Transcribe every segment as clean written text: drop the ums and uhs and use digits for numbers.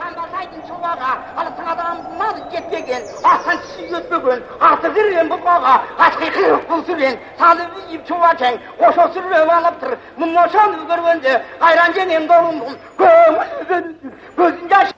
Kandasaydın çoğağa, alıtın adamlar gitmegen, aslan çiğ ötmegen, artık zirven bu bağa, aşkı kırık bul süren, salıbı yiyip çoğaken, koşo sürüp alıptır, mummoşan görgönde, ayrancen em dolundum, gözün yaş.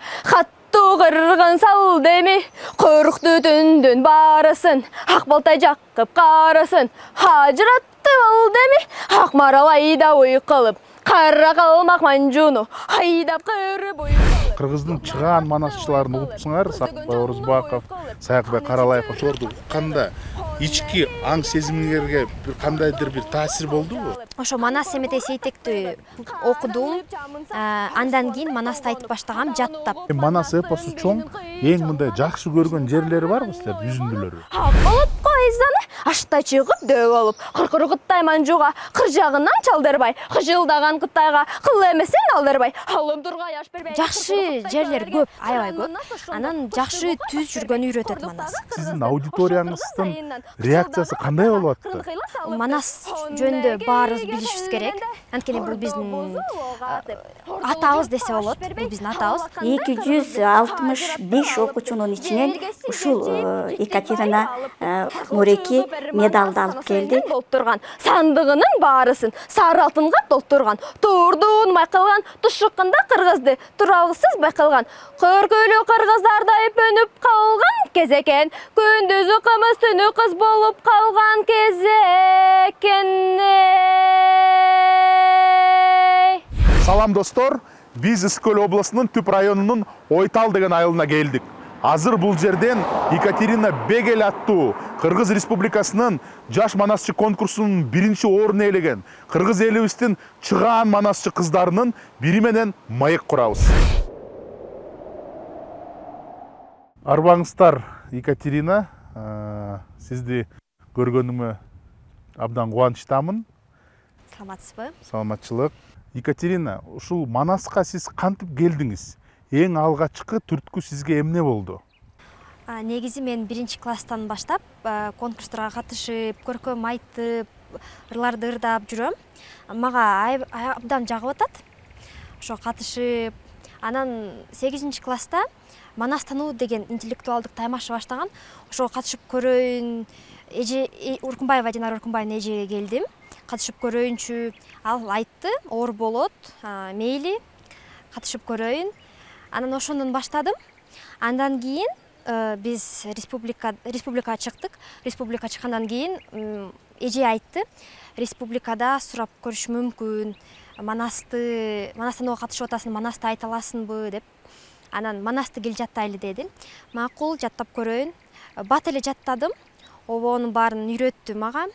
Kırgın sal demi, korktu dündün barasın, hak balta jakıp qarasın, hacırattı bal demi, hak maralayda uyqılıp, qarra qalmaq manjunu, haydap qırып uyqılıp. Кыргыздын чыгаан манасчыларын угупсуңар, Сапбай Орозбаков, Саякбай Каралаев ошолорду укканда ички аң сезимиңерге бир кандайдыр бир таасир болдубу? Ошо Манас Семетей Сейтекти окудум. Андан кийин Манасты айтып баштагам жаттап. Манас эпосу чоң, эң мындай жакшы көргөн жерлери барбы силердин үзүндүлөрү? Болуп койсаны, ашта чыгып дөп алып, кыркыр кыттай манжуга, кыр жагынан чалдырбай, кыжылдаган кытайга кыл эмесин алдырбай, алым тургай аш бербей. Жакшы жерлер көп, аябай көп. Анан жакшы түз жүргөн үйрөтөт Манас. Сиздин аудиторияңыздын реакциясы кандай болуп атты? Манас жөнүндө баарыбыз билишибиз керек. Анткени бул биздин атабыз десе болот. Бул биздин атабыз. 265 окуучунун ичинен ушул Екатерина Муреки медалды алып келди. Толтурган сандыгынын баарысын сары алтынга толтурган. Турдун байкалган, тушукканда кыргызды туралгысыз байкалган. Көркөлүү кыргыздардай өнүп калган кез экен. Күндүзү кымыз, түнү кыз болуп калган кез экен. Салам достор, биз Ысык-Көл областынын Түп районунун Ойтал деген айылына келдик. Азыр бул жерден Екатерина Бегель аттуу Кыргыз Республикасынын жаш манасчы конкурсунун 1-чи орун ээлеген кыргыз элибиздин чыгаан манасчы кыздарынын бири менен маек курабыз. Арбаңыздар, Екатерина, сизди көргөнүмө абдан кубанычтамын. Саламатсызбы? Саламатчылык. Екатерина, ушул Манаска сиз кантип келдиңиз? Эң алгачкы түрткү сизге эмне болду? Негизи мен 1-чи класстан баштап конкурстарга катышып, көркөм айтып, ырларды ырдап жүрөм. Мага абдан жагып атат. Ошо катышып, анан 8-чи класста Манастануу деген интеллектуалдык таймашы баштаган. Ошо катышып көрөйүн, Уркунбаева Динара Уркунбаевна эжеге келдим. Катышып көрөйүнчү, ал айтты, оор болот, мейли, катышып көрөйүн. Анан ошондон баштадым. Андан кийин биз республикага чыктык. Республика чыккандан кийин эже айтты, республикада сурап көрүш мүмкүн. Манастанууга катышып атасың, Манасты айта аласыңбы деп. Анан Манасты кел жаттайлы деди. Макул, жаттап көрөйүн. Бат эле жаттадым. Обонун баарын үйрөттү мага.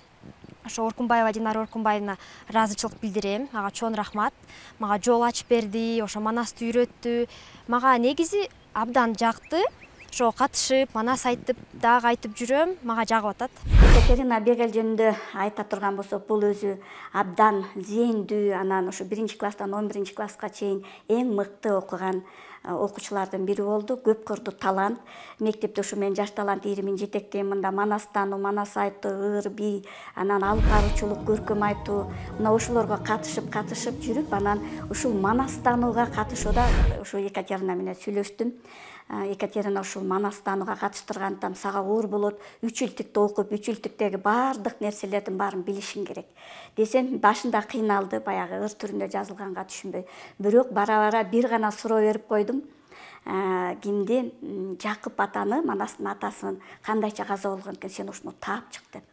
Ошо Оркунбаева Динара Оркунбаевна ыраазычылык билдирем. Ага чоң рахмат. Мага жол ачып берди, ошо Манасты үйрөттү. Мага негизи абдан жакты. Ошо катышып, Манас айтып, дагы айтып жүрөм, мага жагып атат. Екатерина Бегель жөнүндө айта турган болсок, бул өзү абдан зээндүү, анан ошо 1-чи класстан 11-чи класска чейин эң мыкты окуган окуучулардын бири болду. Көп кырдуу талант. Мектепте ушу мен жаш талант ийримин жетектейм. Мында Манастануу, Манас айтуу, ыр, би, анан алып баруучулук, көркөм айтуу, мына ошолорго катышып жүрүп, анан ушул Манастанууга катышууда ушу Екатерина менен сүйлөштүм. Екатерина ушул Манастанууга катыштыргандан сага оор болот. 3 илтикте окуп, 3 илтиктеги баардык нерселердин баарын билишиң керек. Десем, башында кыйналды, баягы ыр түрүндө жазылганга түшүнбөй. Бирок бара-бара бир гана суроо берип койдум. Кимди? Жакып атаны, Манастын атасын кандайча каза болгон экен, сен ушуну таап чык деп.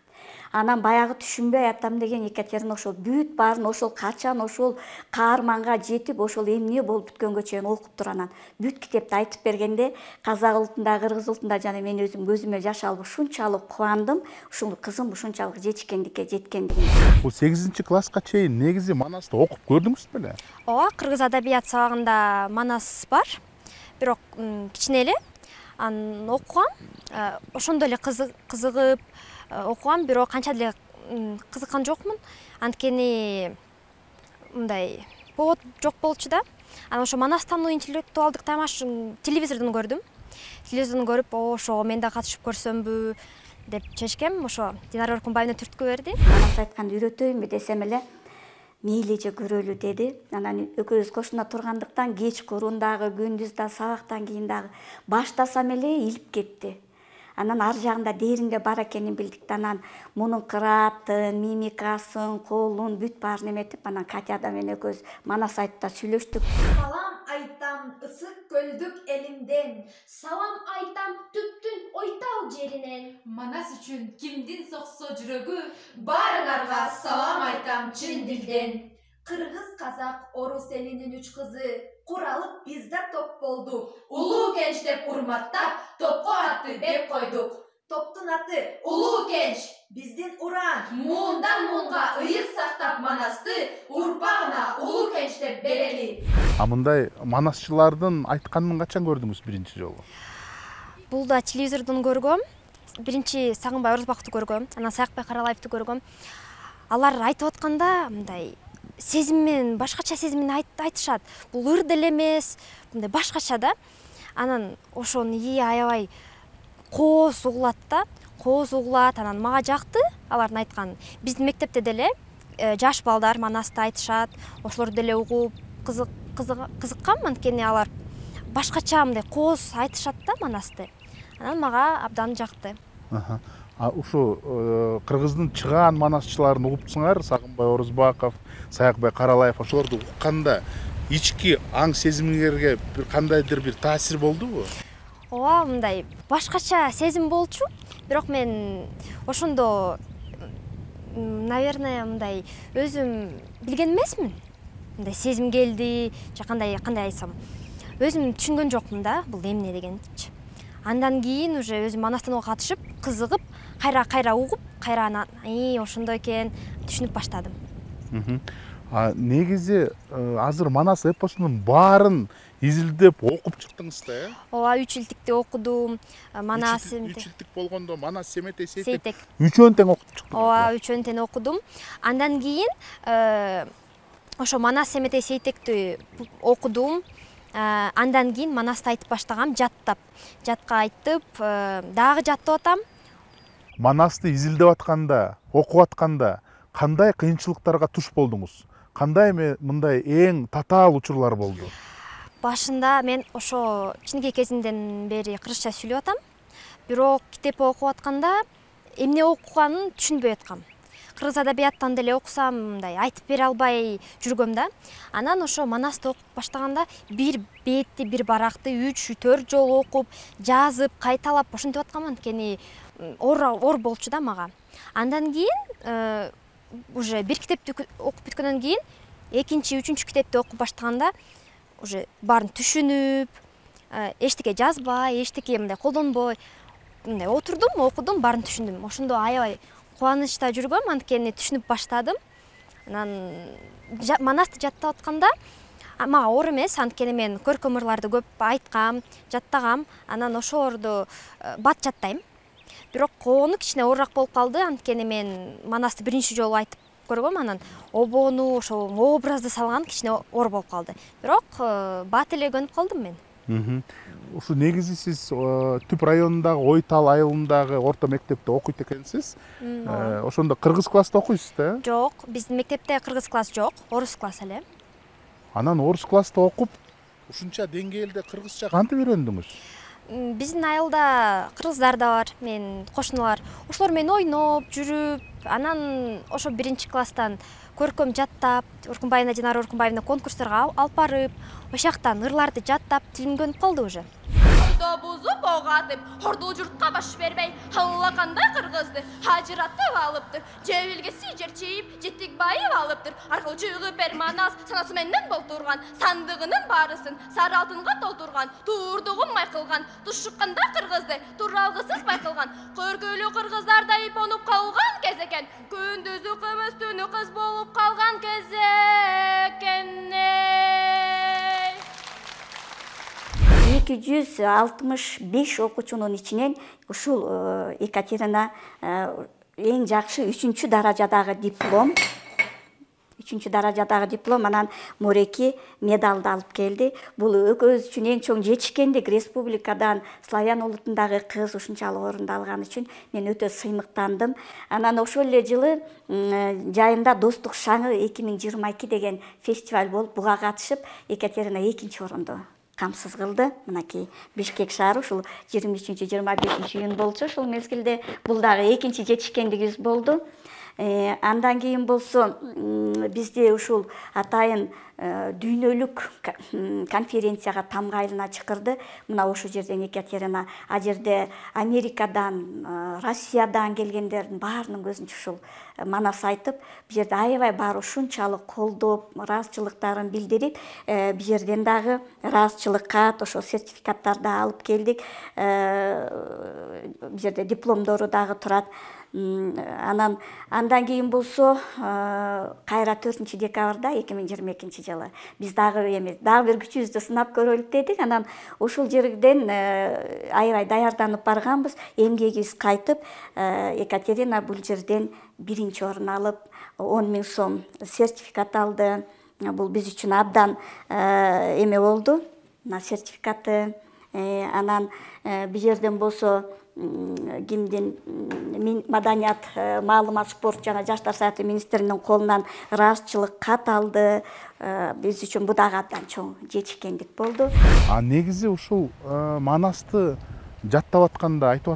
Анан баягы түшүнбөй атам деген Екатерина ошол бүт баарын ошол качан ошол каарманга жетип, ошол эмне болуп бүткөнгө чейин окуп тур, анан бүт китепти айтып бергенде казак улутунда, кыргыз улутунда жана мен өзүм көзүмө жаш алып ушунчалык кубандым. Ушул кызым ушунчалык жеткендигин. Бул 8-чи класска чейин негизи Манасты окуп көрдүңүз беле? Ооба, кыргыз адабият сабагында Манас бар. Бирок кичине эле окугам. Ошондо эле кызыгып окугам, бирок канча деле кызыккан жокмун. Анткени мындай повод жок болчу да. Анан ошо Манастануу интеллектуалдык таймашын телевизордон көрдүм. Телевизордон көрүп, ошо мен да катышып көрсөмбү деп чечкем. Ошо Динара Оркунбаевна түрткү берди. Манас айтканды үйрөтөйүнбү десем эле, мейли же көрөлү деди. Анан экөөбүз кошуна тургандыктан кечкурун дагы, күндүз да, сабактан кийин дагы баштасам эле илип кетти. Анан ар жагында дээринде бар экенин билдик. Анан мунун кыраатын, мимикасын, колун бүт баарын эметип, анан Катяда менен экөөбүз Манас айтта сүйлөштүк. Салам айтам ысык көлдүк элимден, салам айтам түптүн ойтал жеринен. Манас үчүн кимдин соксо жүрөгү, баарыңарга салам айтам чын дилден. Кыргыз, казак, орус элинин 3 кызы куралып бизде топ болдук. Улуу кенч деп урматтап, топко атты беп койдук. Топтун аты Улуу кенч, биздин уран. Муундан муунга ыйык сактап Манасты, урпагына Улуу кенч деп берели. Мындай манасчылардын айтканын качан көрдүңүз биринчи жолу? Бул да телевизордон көргөм. Биринчи Сагынбай Орозбаковду көргөм, анан Саякбай Каралаевди көргөм. Алар айтып атканда мындай сезиммен, башкача сезиммен айтышат. Бул ыр деле эмес, мындай башкача да. Анан ошону аябай кооз угулат да, кооз угулат. Анан мага жакты алардын айтканы. Биздин мектепте деле жаш балдар Манасты айтышат, ошолор деле угуп кызыккам, анткени алар башкача мындай кооз айтышат да Манасты. Анан мага абдан жакты. Ушу кыргыздын чыгаан манасчыларын угуптсуңар, Сагынбай Орозбаков, Саякбай Каралаев, ошолорду укканда ички аң сезимиңерге бир кандайдыр бир таасир болдубу? Ооба, мындай башкача сезим болчу. Бирок мен ошондо наверное мындай өзүм билген эмесмин. Мындай сезим келди, же кандай айтсам. Өзүм түшүнгөн жокмун да, бул эмне дегенчи. Андан кийин уже өзүм Манастан катышып, кызыгып, кайра угуп, кайра ошондой экен түшүнүп баштадым. Негизи азыр Манас эпосунун баарын изилдеп окуп чыктыңыз да, э? Ооба, 3 илтикти окудум. Манас 3 илтик болгондо Манас, Семетей, Сейтек. 3 тең окуп чыктым. Ооба, 3 тең окудум. Андан кийин ошо Манас, Семетей, Сейтекти окудум. Андан кийин Манасты айтып баштагам, жаттап. Жатка айтып, дагы жаттап атам. Манасты изилдеп атканда, окуп атканда кандай кыйынчылыктарга туш болдуңуз? Кандай мындай эң татаал учурлар болду? Башында мен ошо кичинекей кезимден бери кыргызча сүйлөп атам. Бирок китеп окуп атканда эмне окуганын түшүнбөй аткам. Кыргыз адабияттан деле окусам, мындай айтып бере албай жүргөм да. Анан ошо Манасты окуп баштаганда бир бетти, бир баракты 3-4 жолу окуп, жазып, кайталап ошентип аткам, анткени ор болчу да мага. Андан кийин уже бир китепти окуп бүткөндөн кийин экинчи, үчүнчү китепти окуп баштаганда уже баарын түшүнүп, эчтеке жазбай, эчтеке мындай колдонбой, мындай отурдум, окудум, баарын түшүндүм. Ошондо аябай кубанычта жүргөм, анткени түшүнүп баштадым. Анан Манасты жаттап атканда мага оор эмес, анткени мен көркөм ырларды көп айткам, жаттагам. Анан ошолорду бат жаттайм. Бирок коону кичине оорураак болуп калды, анткени мен Манасты биринчи жолу айтып көргөм, анан обоону, ошо образды салган кичине оор болуп калды. Бирок бат эле көнүп калдым мен. Ушу негизи сиз Түп районундагы Ойтал айылындагы орто мектепте окуйт экенсиз. Ошондо кыргыз класста окуйсуз да? Жок, биздин мектепте кыргыз класс жок, орус класс эле. Анан орус класста окуп, ушунча деңгээлде кыргызча кантип үйрөндүңүз? Биздин айылда кыргыздар да бар, мен кошуналар. Ошолор менен ойноп, жүрүп, анан ошо биринчи класстан көркөм жаттап, Оркунбаевна Динара Оркунбаевна конкурстарга алып барып, ошактан ырларды жаттап, тилим көнүп калды уже. Бузуп оғатып, хордул жұртқа баш бербей, халлақандай қырғызды хажыратып алыптыр. Жевілгесі жерчейіп, жеттік байып алыптыр. Арқыл жүйгі бер Манас санасыменнен болтурған, сандығының барысын сары алтынға толтурған, туырдығын майқылған, тұшыққанда қырғызды туралғысыз байқылған. Көркөлі қырғыздардай бонуп қалған кезекен, күндізі қымыз түні қыз болып қалған кезекенне. 265 окуучунун ичинен ушул Екатерина эң жакшы 3-даражадагы диплом, 3 даражадагы диплом, анан Мореки медалды алып келди. Бул экөөбүз үчүн эң чоң жетишкендик. Республикадан славян улутундагы кыз ушунчалык орунду алган үчүн мен өтө сыймыктандым. Анан ошол эле жылы жайында Достук шаңы 2022 деген фестиваль болуп, буга катышып, Екатерина 2-чи орунду камсыз кылды. Мынакей Бишкек шаары ушул 23-25 июнь болчу. Ушул мезгилде бул дагы 2-чи жетишкендигибиз болду. Андан кийин болсо бизде ушул атайын дүйнөлүк конференцияга тамгайлана чакырды. Мына ошол жерден Екатерина, а жерде Америкадан, Россиядан келгендердин баарынын көзүнчө ушул манас айтып, бу жерде аябай баары ушунчалык колдоп, ыраазычылыктарын билдирип, бу жерден дагы ыраазычылыкка ошо сертификаттарды алып келдик. Бу жерде дипломдору дагы турат. Андан кийин болсо кайра 4 декабрда 2022 жылы биз дагы бир күчүбүздү сынап көрөлүк дедик. Анан ошол жерден аябай даярданып барганбыз. Эмгегибиз кайтып, Екатерина бул жерден 1-чи орун алып, 10 000 сом сертификат алды. Бул биз үчүн абдан эме болду. Мына сертификаты. Анан бу жерден болсо кимдин маданият, маалымат, спорт жана жаштар саясаты министринин колунан ыраазычылык кат алды. Биз үчүн бу дагы абдан чоң жетишкендик болду. Негизи ушул манасты жаттап атканда, айтып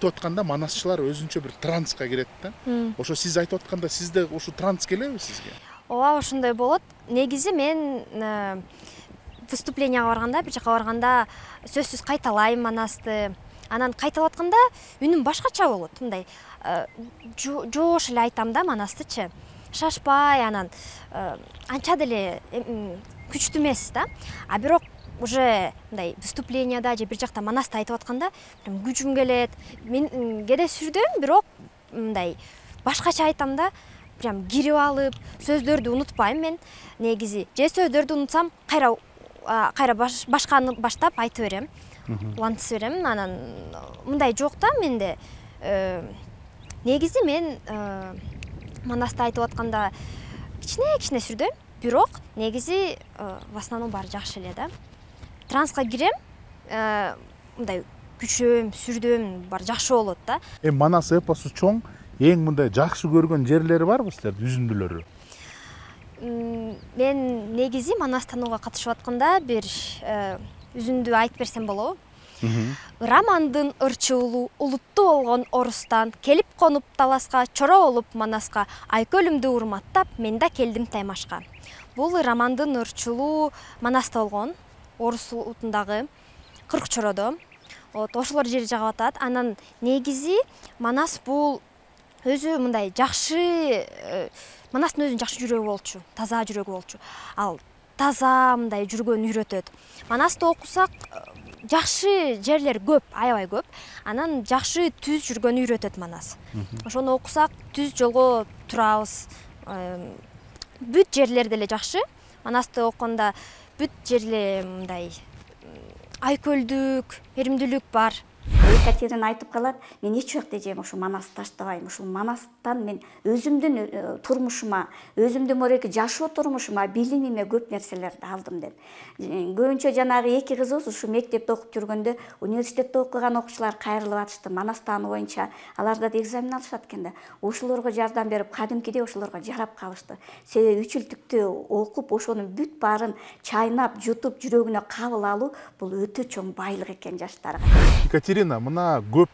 атканда манасчылар өзүнчө бир транска кирет да. Ошо сиз айтып атканда сизде ушу транс келеби сизге? Ооба, ошондой болот. Негизи мен выступленияга барганда, бир жака барганда сөзсүз кайталайм манасты. Анан кайталап атканда үнүм башкача болот. Мындай жоош эле айтам да манастычы. Шашпай, анан анча деле күчтүү эмес да. А бирок уже мындай выступленияда же бир жакта манасты айтып атканда күчүм келет. Мен кээде сүрдөм, бирок мындай башкача айтам да. Прям кирип алып, сөздөрдү унутпайм мен. Негизи же сөздөрдү унутсам, кайра башканы баштап айтып берем. Улантып берем. Анан мындай жок да менде. Негизи мен манасты айтып атканда кичине сүрдөм, бирок негизи в основном баары жакшы эле да. Транска кирем, мындай күчөм, сүрдөм, баары жакшы болот да. Манас эпосу чоң, эң мындай жакшы көргөн жерлери барбы силердин, үзүндүлөрү? Мен негизи манас танууга катышып атканда бир үзүндү айтып берсем болобу? Рамандын ырчуулу улуттуу болгон орустан келип конуп таласка, чора болуп манаска, айкөлүмдү урматтап, мен да келдим таймашка. Бул Рамандын ырчуулу манаста болгон, орус улутундагы 40 чоrodо. Ошолор жери жагып атат. Анан негизи манас бул өзү мындай жакшы, манастын өзүнүн жакшы жүрөгү болчу, таза жүрөгү болчу. Ал таза мындай жүргөнү үйрөтөт. Манасты окусак, жакшы жерлер көп, аябай көп. Анан жакшы түз жүргөнү үйрөтөт манас. Ошону окусак, түз жолго турабыз. Бүт жерлер деле жакшы. Манасты окуганда бүт жерлер мындай айкөлдүк, эримдүүлүк бар. Екатерина айтып калат, мен эч жакта жем ушу манасты таштабайм. Ушул манастан мен өзүмдүн турмушума, өзүмдүн мореки жашоо турмушума, билимиме көп нерселерди алдым деп. Көбүнчө жанагы эки кызыбыз ушу мектепте окуп жүргөндө, университетте окуган окуучулар кайрылып атышты. Манастан боюнча аларда да экзамен алышат экен да. Ошолорго жардам берип, кадимкидей ошолорго жарап калышты. Себеби 3 жылдыкты окуп, ошонун бүт баарын чайнап, жутуп, жүрөгүнө кабыл алуу бул өтө чоң байлык экен жаштарга. Екатерина, мына көп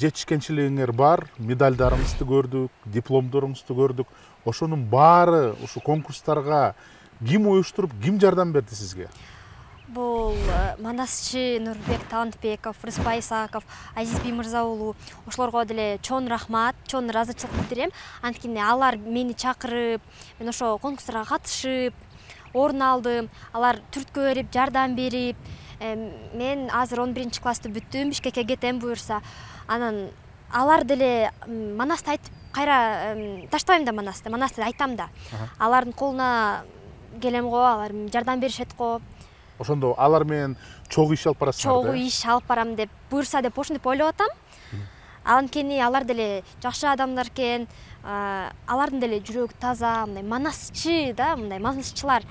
жетишкенчилигиңер бар, медальдарыңызды көрдүк, дипломдоруңузду көрдүк. Ошонун баары ушу конкурстарга ким уюштуруп, ким жардам берди сизге? Бул манасчы Нурбек Талантбеков, Рыспай Исаков, Азизби Мырза уулу, ошолорго деле чоң рахмат, чоң ыраазычылык билдирем. Анткени алар мени чакырып, мен ошо конкурстарга катышып, орун алдым. Алар түрткө берип, жардам берип, мен азыр 11-чи классты бүттүм, Бишкекке кетем буюрса. Анан алар деле манасты айтып, кайра таштабайм да манасты айтам да. Алардын колуна келем го, алар жардам беришет го. Ошондо алар менен чогуу иш алып барасыңар да? Чогуу иш алып барам деп буюрса деп ошентип ойлоп атам. Анткени алар деле жакшы адамдар экен, алардын деле жүрөгү таза, мындай манасчы да, мындай манасчылар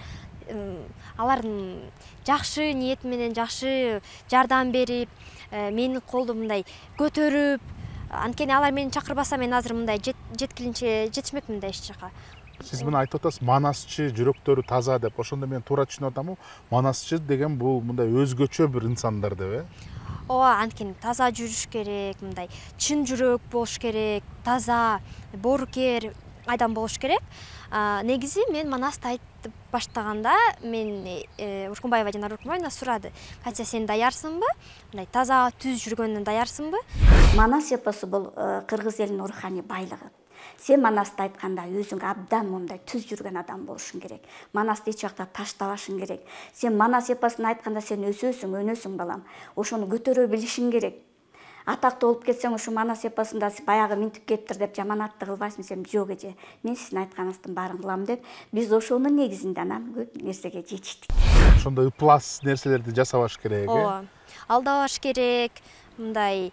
алардын жакшы ниет менен жакшы жардам берип, мени колду мындай көтөрүп, анткени алар мени чакырбаса мен азыр мындай жеткилинче жетишмекмин да эч жака. Сиз мына айтып атасыз, манасчы, жүрөктөрү таза деп. Ошондо мен туура түшүнүп атамбы? Манасчы деген бул мындай өзгөчө бир инсандар деп, Ооба, анткени таза жүрүш керек, мындай чын жүрөк болуш керек, таза, боорукер адам болуш керек. Негизи мен Манасты айтып баштаганда мен Уркунбаева жана Уркунбаевна сурады. Катя, сен даярсыңбы? Мындай таза, түз жүргөнгө даярсыңбы? Манас эпосу бул кыргыз элинин руханий байлыгы. Сен Манасты айтканда өзүң абдан мындай түз жүргөн адам болушуң керек. Манасты эч жакта таштабашың керек. Сен Манас эпосун айтканда сен өсөсүң, өнөсүң балам. Ошону көтөрө билишиң керек. Атактуу болуп кетсең, ушу Манас эпосунда баягы минтип кетиптир деп жаманатты кылбайсың, сен жок эже. Мен сиздин айтканыңыздын баарын кылам деп, биз ошонун негизинде анан көп нерсеге жетиштик. Ошондо ыплас нерселерди жасабаш керек, Ооба. Алдабаш керек, мындай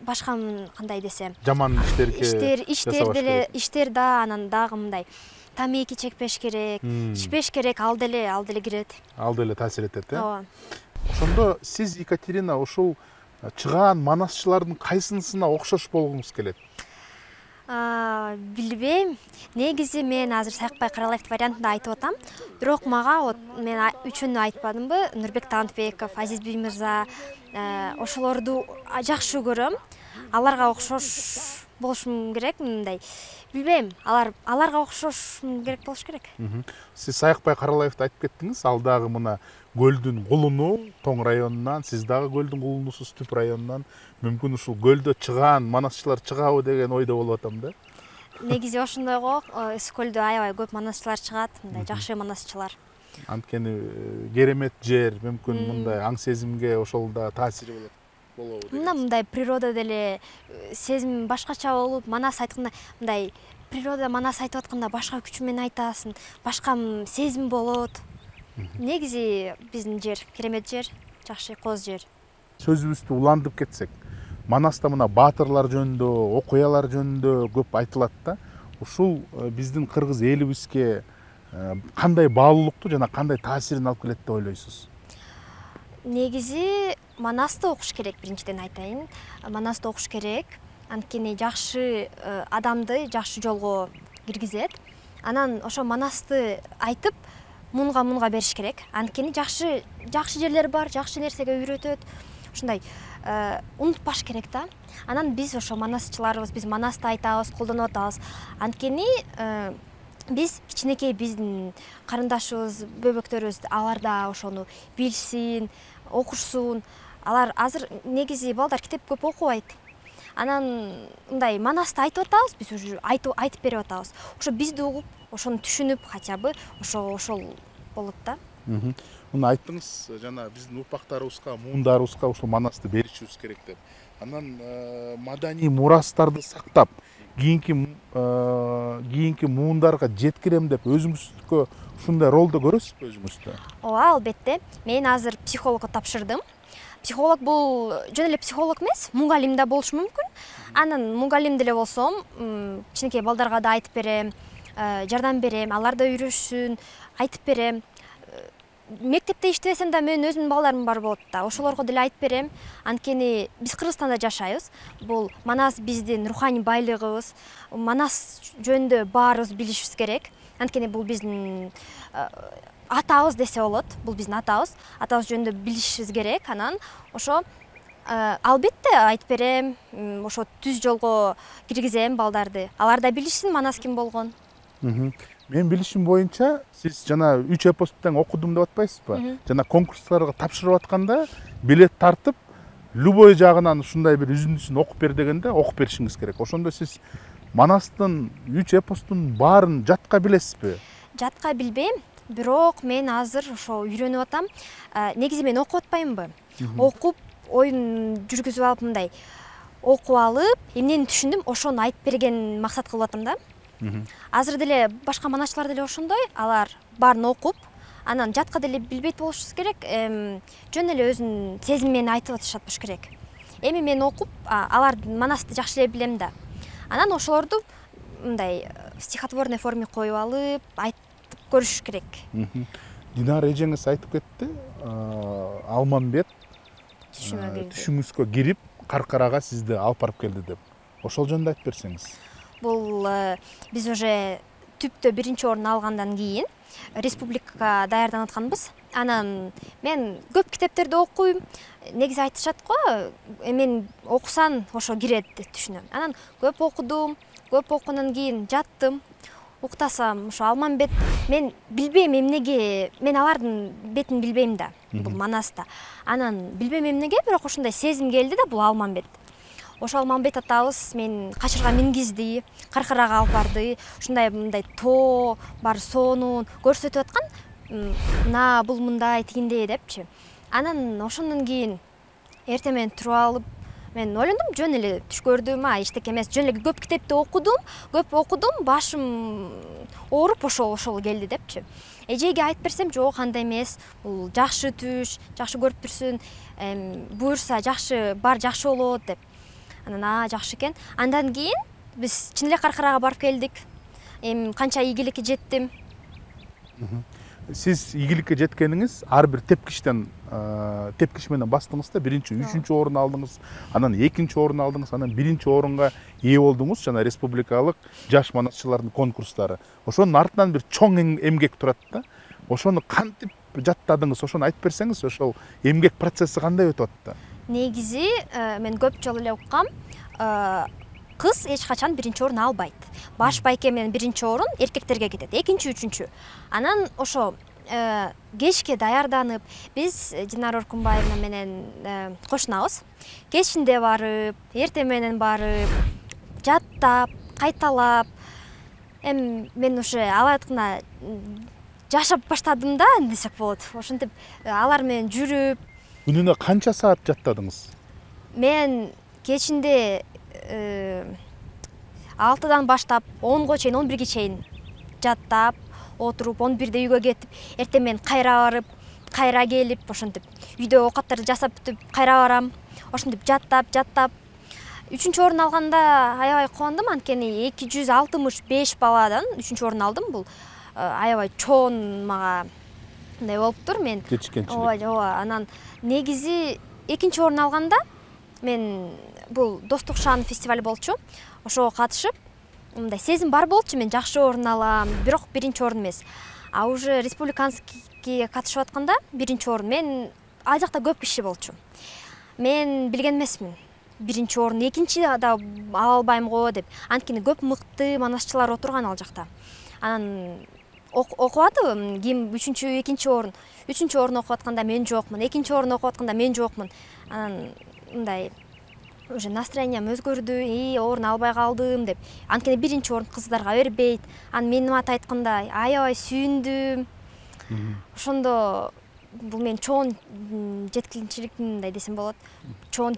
башка кандай десем, жаман иштерге иштер да анан дагы мындай тамеки чекпеш керек, ичпеш керек, ал деле кирет. Ал деле таасир этет, Ооба. Ошондо сиз, Екатерина, ушул чыгаан манасчылардын кайсынысына окшош болгуңуз келет? Билбейм. Негизи мен азыр Сайыкбай Каралаев вариантында айтып атам. Бирок мага мен үчүнү айтпадымбы? Нурбек Тагынбеков, Азизбек мырза, ошолорду жакшы көрөм. Аларга окшош болушум керек, мындай. Билбейм, аларга окшош керек болуш керек. Сиз Сайыкбай Каралаевди айтып кеттиңиз, ал дагы мына көлдүн кулуну, Тоң районунан, сиз дагы көлдүн кулунусуз, Түп районунан. Мүмкүн ушул көлдө чыгаан манасчылар чыгабы деген ойдо болуп атам да. Негизи ошондой го, Көлдө аябай көп манасчылар чыгат, мындай жакшы манасчылар. Анткени керемет жер, мүмкүн мындай аң сезимге ошол да таасири болобу деген. Мындай природа деле сезим башкача болуп, Манас айтканда мындай природа Манас айтып атканда башка күч менен айтасың, башка сезим болот. Негизи биздин жер керемет жер, жакшы коз жер. Сөзүбүздү улантып кетсек, Манаста мына баатырлар жөнүндө, окуялар жөнүндө көп айтылат да. Ушул биздин кыргыз элибизге кандай баалуулукту жана кандай таасирин алып келет деп ойлойсуз? Негизи Манасты окуш керек, биринчиден айтайын. Манасты окуш керек. Анткени жакшы адамды жакшы жолго киргизет. Анан ошо Манасты айтып, мунга бериш керек. Анткени жакшы жерлер бар, жакшы нерсеге үйрөтөт. Ушундай унутпаш керек да. Анан биз ошо манасчыларыбыз, биз Манасты айтабыз, колдонуп атабыз. Анткени биз кичинекей биздин карындашыбыз, бөбөктөрүбүз алар да ошону билсин, окушсун. Алар азыр негизи балдар китеп көп окубайт. Анан мындай Манасты айтып атабыз, биз уже айтып берип атабыз. Ошо бизди угуп, ошону түшүнүп, хотя бы ошол болот да. Муну айттыңыз, жана биздин урпактарыбызга, муундарыбызга ушул Манасты беришибиз керек деп. Анан маданий мурастарды сактап, кийинки муундарга жеткирем деп өзүңүздүккө ушундай ролду көрөсүзбү өзүңүздө? Ооба, албетте. Мен азыр психологко тапшырдым. Психолог бул жөн эле психолог эмес, мугалим да болушу мүмкүн. Анан мугалим деле болсом, кичинекей балдарга да айтып берем, жардам берем, алар да үйрөнүшсүн, айтып берем. Мектепте иштесем да мен өзүмдүн балдарым бар болот да, ошолорго деле айтып берем. Анткени биз Кыргызстанда жашайбыз. Бул Манас биздин руханий байлыгыбыз. Манас жөнүндө баарыбыз билишибиз керек. Анткени бул биздин атабыз десе болот. Бул биздин атабыз. Атабыз жөнүндө билишибиз керек. Анан ошо албетте айтып берем, ошо түз жолго киргизем балдарды. Алар да билишсин Манас ким болгон. Мен билишим боюнча, сиз жана 3 эпосту тең окудум деп атпайсызбы? Жана конкурстарга тапшырып атканда билет тартып, любой жагынан ушундай бир үзүндүсүн окуп бер дегенде окуп беришиңиз керек. Ошондо сиз Манастын 3 эпостун баарын жатка билесизби? Жатка билбейм, бирок мен азыр ошо үйрөнүп атам. Негизи мен окуп атпаймынбы? Окуп, оюн жүргүзүп алып мындай окуп алып, эмнени түшүндүм, ошону айтып берген максат кылып атам да. Азыр деле башка манасчылар деле ошондой, алар баарын окуп, анан жатка деле билбейт болушубуз керек. Жөн эле өзүнүн сезими менен айтып атышат болуш керек. Эми мен окуп, алар Манасты жакшы эле билем да. Анан ошолорду мындай стихотворный форме коюп алып айтып көрүш керек. Динара эжеңиз айтып кетти, Алмамбет түшүңүзгө кирип каркарага сизди алып барып келди деп. Ошол жөнүндө айтып берсеңиз. Бул биз уже түптө биринчи орун алгандан кийин республикага даярданып атканбыз. Анан мен көп китептерди окуйм. Негизи айтышат го, мен окусаң ошо кирет деп түшүнөм. Анан көп окудум, көп окугандан кийин жаттым. Уктасам, ошо Алмамбет, мен билбейм эмнеге, мен алардын бетин билбейм да, бул Манаста. Анан билбейм эмнеге, бирок ошондой сезим келди да, бул Алмамбет. Ошо Алмамбет атабыз мен качырга мингизди, каркарага алып барды. Ушундай мындай тоо бар соонун көрсөтүп аткан. Мына бул мындай тигиндей депчи. Анан ошондон кийин эртең менен туруп алып, мен ойлондум, жөн эле түш көрдүм, эчтеке эмес, жөн эле көп китепти окудум, башым ооруп ошол келди депчи. Эжеге айтып берсем, жок, андай эмес, бул жакшы түш, жакшы көрүп турсуң, буюрса жакшы болот деп. Анан жакшы экен. Андан кийин биз чын эле каркарага барып келдик. Канча ийгиликке жеттим. Сиз ийгиликке жеткениңиз ар бир тепкиш менен бастыңыз да, биринчи, үчүнчү орун алдыңыз, анан экинчи орун алдыңыз, анан биринчи орунга ээ болдуңуз жана республикалык жаш манасчылардын конкурстары. Ошонун артынан бир чоң эмгек турат да. Ошону кантип жаттадыңыз, ошону айтып берсеңиз, ошол эмгек процесси кандай өтүп атты? Негизи мен көп жолу эле уккам, кыз эч качан биринчи орун албайт. Баш байке менен биринчи орун эркектерге кетет, экинчи, үчүнчү. Анан ошо кечке даярданып, биз Динара Оркунбаевна менен кошунабыз. Кечинде барып, эртең менен барып, жаттап, кайталап, мен уже алардыкына жашап баштадым да, десек болот. Ошентип алар менен жүрүп. Күнүнө канча саат жаттадыңыз? Мен кечинде 6-дан баштап 10-го чейин, 11-ге чейин жаттап, отуруп, 11-де үйгө кетип, эртең менен кайра барып, кайра келип, ошентип үйдө оокаттарды жасап бүтүп, кайра барам. Ошентип жаттап. 3-чү орун алганда аябай кубандым, анткени 265 баладан 3-чү орун алдым. Бул аябай чоң мага мындай болуптур. Мен ооба, анан негизи 2-чи орун алганда мен бул Достук шааны фестивали болчу. Ошого катышып, мындай сезим бар болчу, мен жакшы орун алам, бирок биринчи орун эмес. А уже республиканскийге катышып атканда биринчи орун, мен ал жакта көп киши болчу. Мен билген эмесмин. Биринчи орун, экинчи да ала албайм го деп. Анткени көп мыкты манасчылар отурган ал жакта. Анан окубады ким 3-чү, 2-чи орун. 3-чү орун окуп атканда мен жокмун, 2-чи орун окуп атканда мен жокмун. Анан мындай уже настроением өзгөрдү, орун албай калдым деп. Анткени биринчи орун кыздарга бербейт. Анан менин ата айтканда аябай сүйүндүм. Ошондо бул мен чоң жеткинчилик мындай десем болот. Чоң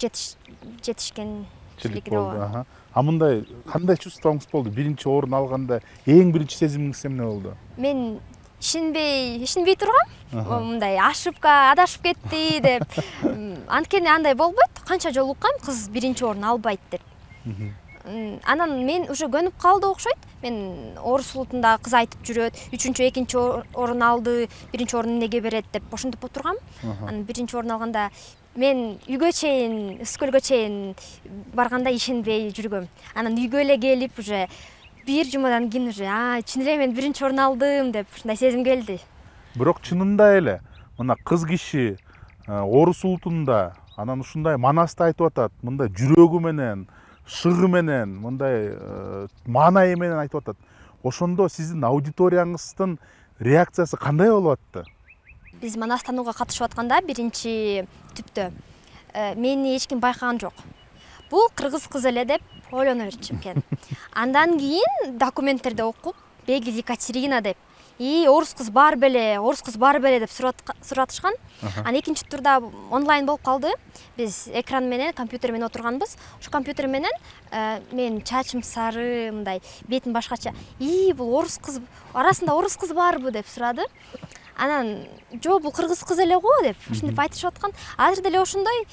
жетишкенчилик болду. А мындай кандай чувствоңуз болду? Биринчи орун алганда эң биринчи сезимиңиз эмне болду? Мен ишенбей тургам. Мындай ошибка, адашып кетти деп. Анткени андай болбойт. Канча жолу уккам, кыз биринчи орун албайт деп. Анан мен уже көнүп калды окшойт. Мен орус улутунда кыз айтып жүрөт, 3-чү, 2-чи орун алды, биринчи орун эмнеге берет деп ошентип отургам. Анан биринчи орун алганда мен үйгө чейин, Үскөлгө чейин барганда ишенбей жүргөм. Анан үйгө эле келип уже бир жумадан кийин уже чын эле мен биринчи орун алдым деп ушундай сезим келди. Бирок чынында эле мына кыз киши орус улутунда анан ушундай Манасты айтып атат, мындай жүрөгү менен, шыгы менен, мындай маанайы менен айтып атат. Ошондо сиздин аудиторияңыздын реакциясы кандай болуп атты? Биз Манастанууга катышып атканда биринчи түптө мени эч ким байкаган жок. Бул кыргыз кыз эле деп ойлоно берчү экен. Андан кийин документтерди окуп, Бегил Екатерина деп, орус кыз бар беле деп суратышкан. Анан экинчи турда онлайн болуп калды. Биз экран менен, компьютер менен отурганбыз. Ошо компьютер менен мен чачым сары, мындай бетим башкача. Бул орус кыз, арасында орус кыз барбы деп сурады. Анан жок, бул кыргыз кыз эле го деп ушинтип айтышып аткан. Азыр деле ошондой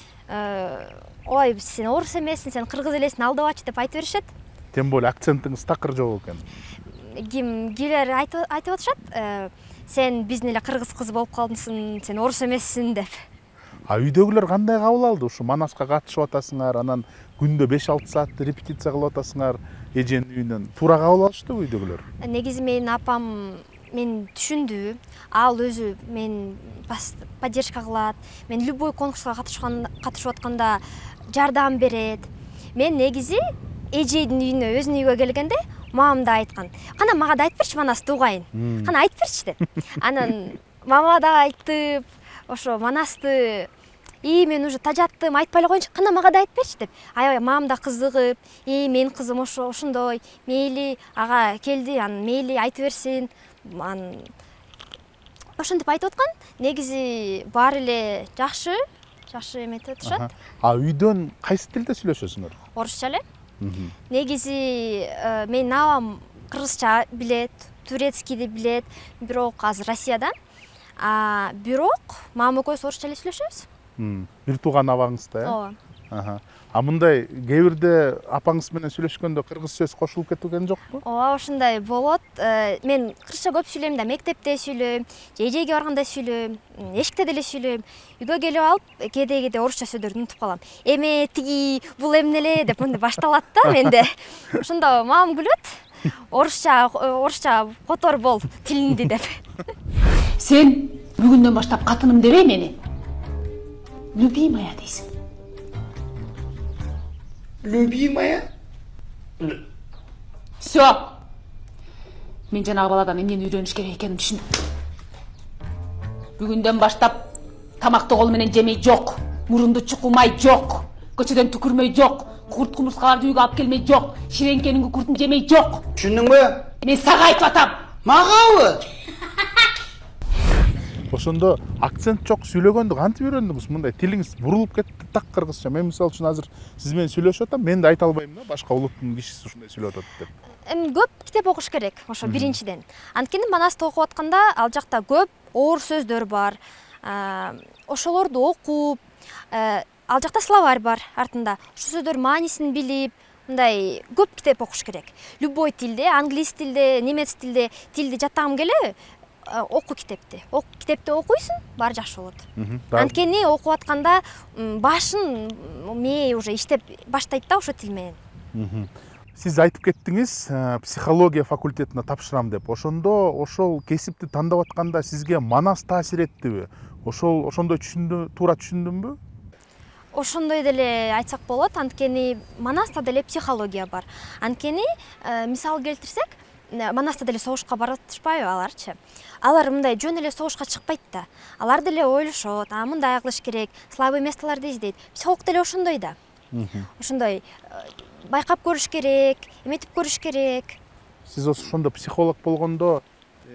ой, сен орус эмессиң, сен кыргыз элесиң, алдабачы деп айтып беришет. Тем более акцентиңиз такыр жок экен. Кимдер айтып атышат, сен биздин эле кыргыз кызы болуп калдыңсың, сен орус эмессиң деп. А үйдөгүлөр кандай кабыл алды? Ушу Манаска катышып атасыңар, анан күндө 5-6 саат репетиция кылып атасыңар эженин үйүнөн. Туура кабыл алыштыбы үйдөгүлөр? Негизи менин апам мен түшүндү. Ал өзү мен поддержка кылат. Мен любой конкурска катышып атканда жардам берет. Мен негизи эжейдин үйүнө, өзүнүн үйгө келгенде мамам да айткан. Кана мага да айтып берчи Манас туугайын. Кана айтып берчи деп. Анан мама да айтып, ошо Манасты мен уже тажаттым, айтпай эле коеюнчу, кана мага да айтып берчи деп. Аябай мамам да кызыгып, менин кызым ошондой, мейли ага келди, анан мейли айтып берсин. Ошентип айтып аткан. Негизи баары эле жакшы эметип атышат. А үйдөн кайсы тилде сүйлөшөсүңөр? Орусча эле. Негизи менин абам кыргызча билет, турецкийди билет, бирок азыр Россияда. Бирок мамам экөөбүз орусча эле сүйлөшөбүз. Бир тууган абаңыз да, Ооба. А мындай кээ бирде апаңыз менен сүйлөшкөндө кыргыз сөз кошулуп кеткен жокпу? Ооба, ошондой болот. Мен кыргызча көп сүйлөйм да, мектепте сүйлөйм, же эжеге барганда сүйлөйм, эшикте деле сүйлөйм. Үйгө келип алып, кээде орусча сөздөрдү унутуп калам. Эме тиги, бул эмне эле деп мындай башталат да менде. Ошондо мамам күлөт. Орусча котор бол тилинди деп. Сен бүгүндөн баштап катыным дебей мени. Любимая дейсиң. Любимая? Всё. Мен жанагы баладан эмнени үйрөнүш керек экенин түшүндүм. Бүгүндөн баштап тамакты кол менен жемей жок, мурунду чукумай жок, көчөдөн түкүрмөй жок, курт кумурскаларды үйгө алып келмей жок, ширенкенин күкүртүн жемей жок. Түшүндүңбү? Мен сага айтып атам. Магабы? Ошондо акцент жок сүйлөгөндү кантип үйрөндүңүз? Мындай тилиңиз бурулуп кетти так кыргызча. Мен мисалы үчүн азыр сиз менен сүйлөшүп атам, мен да айта албайм да, башка улуттун кишиси ушундай сүйлөп атат деп. Көп китеп окуш керек, ошо биринчиден. Анткени Манасты окуп атканда ал жакта көп оор сөздөр бар. Ошолорду окуп, ал жакта словарь бар артында. Ошол сөздөр маанисин билип, мындай көп китеп окуш керек. Любой тилде, англис тилде, немец тилди жаттагым келе, оку китепти. Китепти окуйсуң, баары жакшы болот. Анткени окуп атканда башын мээ уже иштеп баштайт да ошо тил менен. Сиз айтып кеттиңиз, психология факультетине тапшырам деп. Ошондо ошол кесипти тандап атканда сизге Манас таасир эттиби? Ошондой туура түшүндүмбү? Ошондой деле айтсак болот, анткени Манаста деле психология бар. Анткени мисал келтирсек, Манаста деле согушка баратышпайбы аларчы? Алар мындай жөн эле согушка чыкпайт да. Алар деле ойлошот, мындай кылыш керек, слабый местолорду издейт. Психолог деле ошондой да. Ошондой байкап көрүш керек, эметип көрүш керек. Сиз ошондо психолог болгондо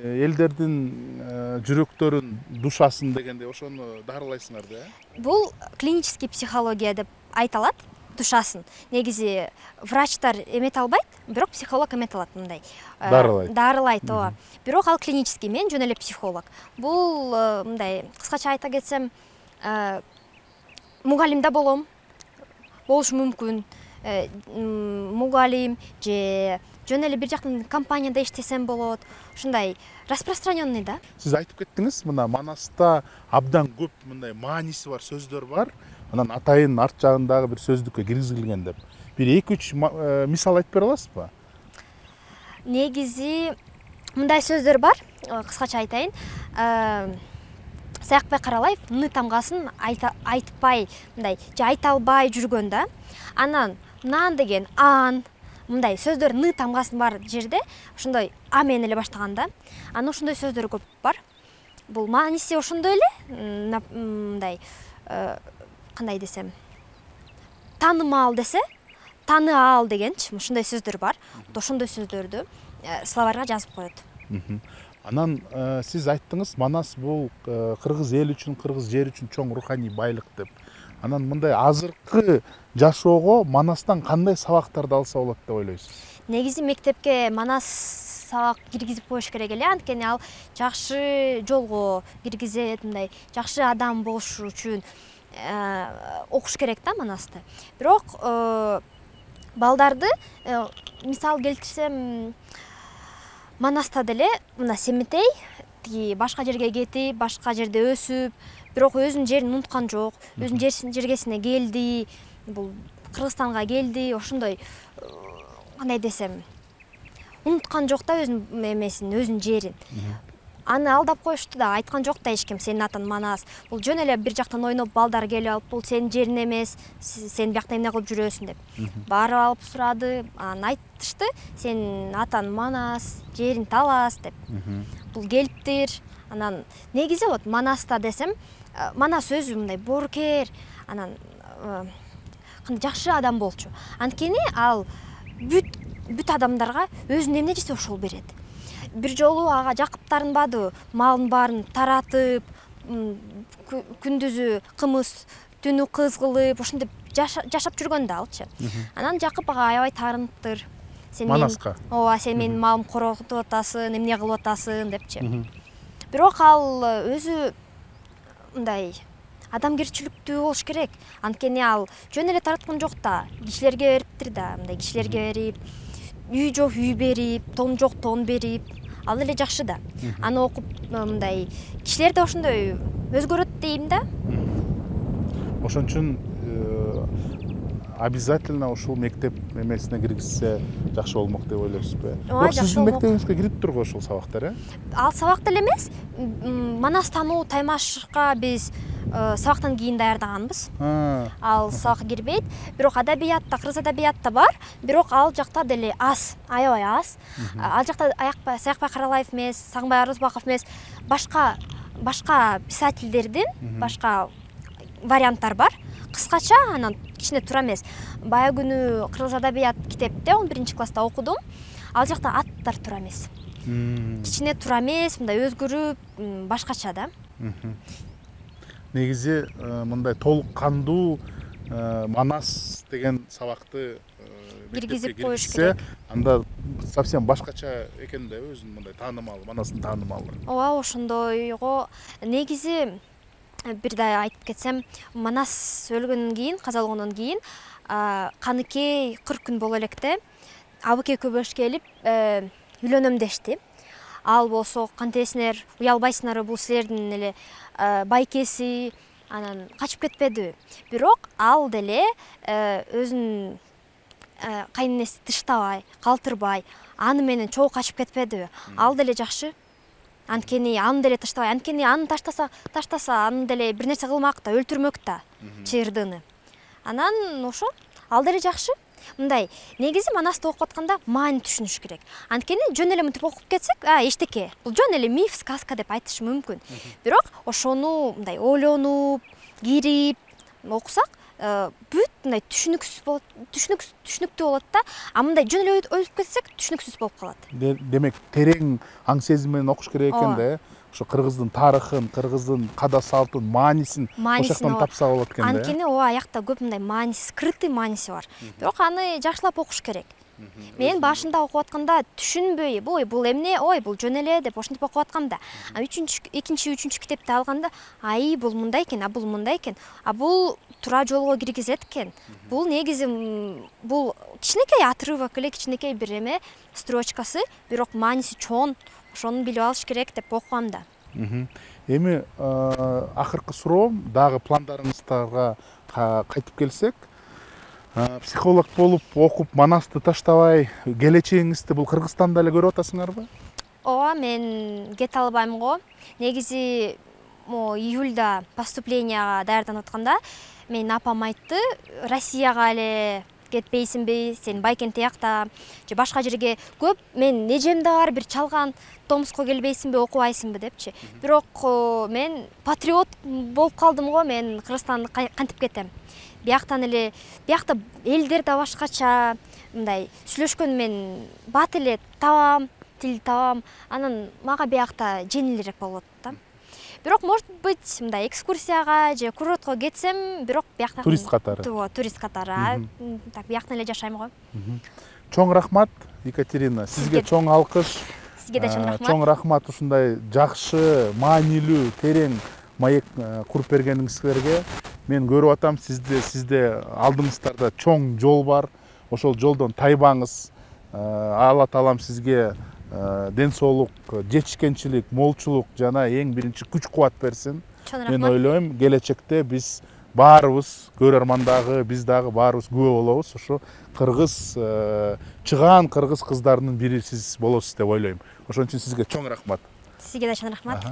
элдердин жүрөктөрүн душасын дегенде ошону дарылайсыңар да? Бул клинический психология деп айталат. Душасын. Негизи врачтар эмете албайт, бирок психолог эмете алат мындай. Дарылайт, ооба. Бирок ал клинический, мен жөн эле психолог. Бул мындай кыскача айта кетсем, мугалим да болушу мүмкүн. Мугалим же жөн эле бир жактын компанияда иштесем болот. Ушундай распространенный да. Сиз айтып кеттиңиз, мына Манаста абдан көп мындай мааниси бар сөздөр бар. Анан атайын арт жагындагы бир сөздүккө киргизилген деп. Бир 2-3 мисал айтып бере аласызбы? Негизи мындай сөздөр бар, кыскача айтайын. Саякбай Каралаев ны тамгасын айтпай, мындай же айта албай жүргөн да. Анан нан деген мындай сөздөр ны тамгасын бар жерде, ошондой менен эле баштаган да. Анан ошондой сөздөр көп бар. Бул мааниси ошондой эле, мындай кандай десем, таанымал десе, таны ал дегенчи, ушундай сөздөр бар. Ошондой сөздөрдү словарьга жазып коет. Анан сиз айттыңыз, Манас бул кыргыз эл үчүн, кыргыз жер үчүн чоң руханий байлык деп. Анан мындай азыркы жашоого Манастан кандай сабактарды алса болот деп ойлойсуз? Негизи мектепке Манас сабак киргизип коюш керек эле, анткени ал жакшы жолго киргизет, мындай жакшы адам болуш үчүн окуш керек да Манасты. Бирок балдарды мисал келтирсем, Манаста деле мына Семетей тиги башка жерге кетип, башка жерде өсүп, бирок өзүнүн жерин унуткан жок, өзүнүн жергесине келди, бул Кыргызстанга келди, ошондой кандай десем, унуткан жок да өзүнүн эмесин, өзүнүн жерин. Аны алдап коюшту да, айткан жок да эч ким, сенин атаң Манас. Бул жөн эле бир жактан ойноп балдар келип алып, бул сенин жериң эмес, сен биякта эмне кылып жүрөсүң деп. Барып алып сурады, анан айтышты, сенин атаң Манас, жериң талас деп. Бул келиптир. Анан негизи вот Манаста десем, Манас өзү мындай боорукер, анан жакшы адам болчу. Анткени ал бүт адамдарга өзүнүн эмне жесе ошол берет. Бир жолу ага жакыптарынбады, малын баарын таратып, күндүзү кымыз, түнү кыз кылып, ошентип жашап жүргөн да алчы. Анан Жакып ага аябай таарыныптыр. Манаска. Ооба, сен менин малымды корготуп атасың, эмне кылып атасың депчи. Бирок ал өзү мындай адамгерчиликтүү болуш керек. Анткени ал жөн эле тараткан жок да, кишилерге бериптир да, мындай кишилерге берип, үй жок үй берип, тон жок тон берип, ал эле жакшы да. Аны окуп мындай кишилер да ошондой өзгөрөт дейм да. Ошон үчүн обязательно ушул мектеп эмесине киргизсе жакшы болмок деп ойлойсузбу? Ооба, сиздин мектебиңизге кирип турбу ушул сабактар, Ал сабак деле эмес, Манас тануу таймашка биз сабактан кийин даярдаганбыз. Ал сабакка кирбейт, бирок адабиятта, кыргыз адабиятта бар, бирок ал жакта деле аз, аябай аз. Ал жакта Саякбай Каралаев эмес, Сагынбай Арызбаков эмес, башка писательдердин башка варианттар бар. Кыскача анан кичине туура эмес. Бая күнү кыргыз адабият китепте 11-класста окудум. Ал жакта аттар туура эмес. Кичине туура эмес, мындай өзгөрүп, башкача да. Негизи мындай толук кандуу Манас деген сабакты киргизип коюш керек. Анда совсем башкача экен да, өзүнүн мындай таанымал, Манастын таанымалы. Ооба, ошондойго негизи бир да айтып кетсем, Манас өлгөндөн кийин, каза болгондон кийин, Каныкей 40 күн боло электе Абыкей Көбөш келип үйлөнөм дешти. Ал болсо кантесиңер, уялбайсыңарбы, бул силердин эле байкеси, анан качып кетпеди. Бирок ал деле өзүнүн кайненеси тыштабай, калтырбай, аны менен чогуу качып кетпеди. Ал деле жакшы. Анткени аны деле таштабай, анткени аны таштаса, аны деле бир нерсе кылмак да, өлтүрмөк да чыйырдыны. Анан ошо ал деле жакшы. Мындай, негизи Манасты окуп атканда маани түшүнүш керек. Анткени жөн эле мынтип окуп кетсек, эчтеке, бул жөн эле миф, сказка деп айтыш мүмкүн. Бирок ошону мындай ойлонуп, кирип окусак, бүт мындай түшүнүктүү болот да. А мындай жөн эле ойлоп кетсек, түшүнүксүз болуп калат. Демек, терең аң сезим менен окуш керек экен да. Ошо кыргыздын тарыхын, кыргыздын када салтын, маанисин ошоктон тапса болот экен да. Анткени ооба, аякта көп мындай мааниси, скрытый мааниси бар. Бирок аны жакшылап окуш керек. Мен башында окуп атканда түшүнбөй, бул эмне, бул жөн эле деп ошентип окуп аткамда. Экинчи, үчүнчү китепти алганда, бул мындай экен, бул мындай экен. Бул туура жолго киргизет экен. Бул негизи бул кичинекей отрывок эле, кичинекей бир эме, строчкасы, бирок мааниси чоң. Ошону билип алыш керек деп окугам да. Эми акыркы суроом, дагы пландарыңыздарга кайтып келсек, психолог болуп, окуп, Манасты таштабай, келечегиңизди бул Кыргызстанда эле көрүп атасыңарбы? Ооба, мен кете албайм го. Негизи июльда поступленияга даярданып атканда, менин апам айтты, Россияга эле кетпейсиңби, сен Байкент тиякта же башка жерге көп, мен эжем да бар, бир чалган Томско келбейсиңби, окубайсыңбы депчи. Бирок мен патриот болуп калдым го, мен Кыргызстанды кантип кетем. Биякта элдер да башкача, мындай сүйлөшкөн мен бат эле табам, тил табам, анан мага биякта жеңилирээк болот да. Бирок может быть, мындай экскурсияга же курортко кетсем, бирок биякта турист катары. Турист катары. Так бияктан эле жашайм го. Чоң рахмат, Екатерина. Сизге чоң алкыш. Сизге да чоң рахмат. Чоң рахмат ушундай жакшы, маанилүү, терең маек куруп бергениңизге. Мен көрүп атам, сизде алдыңыздарда чоң жол бар. ошол жолдон тайбаңыз. Алла таалам сизге ден соолук, жетишкенчилик, молчулук жана эң биринчи күч кубат берсин. Мен ойлойм, келечекте биз баарыбыз, көрөрмандагы, биз дагы баарыбыз күбө болобуз. Ошо кыргыз чыгаан кыргыз кыздарынын бири сиз болосуз деп ойлойм. Ошон үчүн сизге чоң рахмат. Сизге да чоң рахмат.